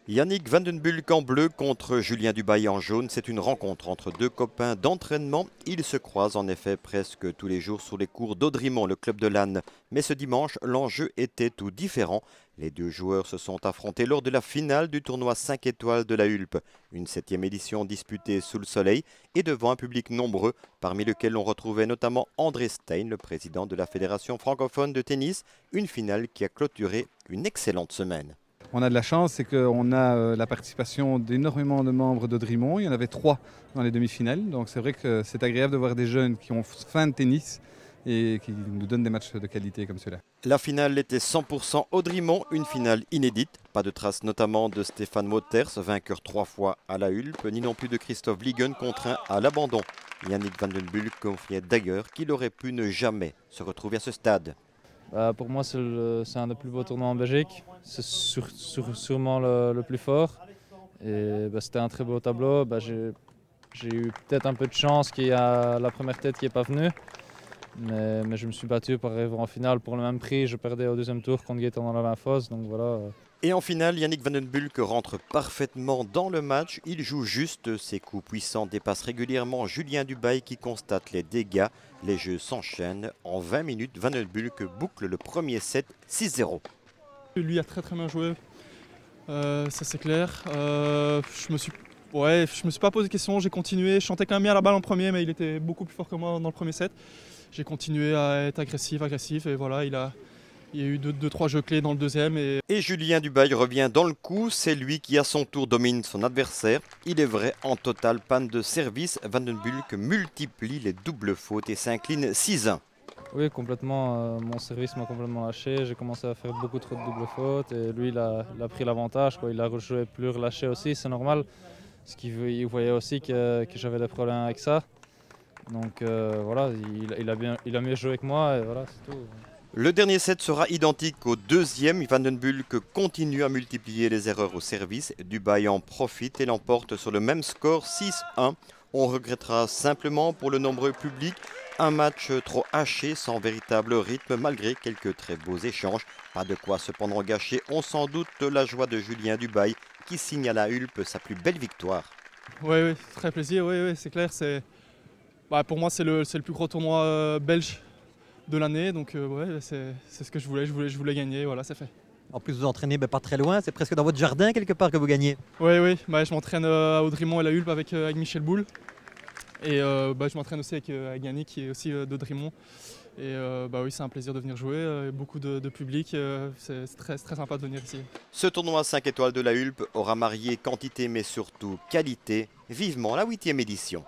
Yannick Van den Bulck en bleu contre Julien Dubail en jaune, c'est une rencontre entre deux copains d'entraînement. Ils se croisent en effet presque tous les jours sur les cours d'Audrimont, le club de l'Anne. Mais ce dimanche, l'enjeu était tout différent. Les deux joueurs se sont affrontés lors de la finale du tournoi 5 étoiles de la Hulpe. Une 7e édition disputée sous le soleil et devant un public nombreux, parmi lesquels on retrouvait notamment André Stein, le président de la Fédération francophone de tennis. Une finale qui a clôturé une excellente semaine. On a de la chance, c'est qu'on a la participation d'énormément de membres d'Audrimont. Il y en avait 3 dans les demi-finales. Donc c'est vrai que c'est agréable de voir des jeunes qui ont faim de tennis et qui nous donnent des matchs de qualité comme ceux-là. La finale était 100% Audrimont, une finale inédite. Pas de traces notamment de Stéphane Mauters, vainqueur 3 fois à la Hulpe, ni non plus de Christophe Vliegen, contraint à l'abandon. Yannick Van den Bulck confiait d'ailleurs qu'il aurait pu ne jamais se retrouver à ce stade. Pour moi, c'est un des plus beaux tournois en Belgique. C'est sûrement le plus fort. Et c'était un très beau tableau. J'ai eu peut-être un peu de chance qu'il y a la première tête qui n'est pas venue. Mais je me suis battu pour arriver en finale pour le même prix. Je perdais au deuxième tour contre Gaëtan dans la fosse. Donc voilà. Et en finale, Yannick Van den Bulck rentre parfaitement dans le match. Il joue juste, ses coups puissants dépassent régulièrement Julien Dubail qui constate les dégâts. Les jeux s'enchaînent. En 20 minutes, Van den Bulck boucle le premier set 6-0. Lui a très bien joué, ça c'est clair. Je me suis pas posé de questions, j'ai continué. Je chantais quand même bien la balle en premier, mais il était beaucoup plus fort que moi dans le premier set. J'ai continué à être agressif et voilà, il y a eu 2-3 jeux clés dans le deuxième. Et Julien Dubail revient dans le coup, c'est lui qui à son tour domine son adversaire. Il est vrai, en totale panne de service, Van den Bulck multiplie les doubles fautes et s'incline 6-1. Oui, complètement. Mon service m'a complètement lâché. J'ai commencé à faire beaucoup trop de doubles fautes et lui, il a pris l'avantage. Il a rejoué plus relâché aussi, c'est normal. Parce qu'il voyait aussi que j'avais des problèmes avec ça. Donc voilà, il a mieux joué que moi et voilà, c'est tout. Le dernier set sera identique au deuxième. Van den Bulck continue à multiplier les erreurs au service. Dubail en profite et l'emporte sur le même score 6-1. On regrettera simplement pour le nombreux public un match trop haché, sans véritable rythme, malgré quelques très beaux échanges. Pas de quoi cependant gâcher, on s'en doute, la joie de Julien Dubail qui signe à la Hulpe sa plus belle victoire. Oui, très plaisir, oui, c'est clair. Pour moi, c'est le plus gros tournoi belge de l'année, donc c'est ce que je voulais gagner, voilà, c'est fait. En plus, vous entraînez pas très loin, c'est presque dans votre jardin quelque part que vous gagnez. Oui, je m'entraîne à Audrimont et la Hulpe avec Michel Boulle. Et je m'entraîne aussi avec Yannick qui est aussi d'Audrimont. Et oui, c'est un plaisir de venir jouer, beaucoup de public, c'est très sympa de venir ici. Ce tournoi 5 étoiles de la Hulpe aura marié quantité mais surtout qualité. Vivement la 8e édition.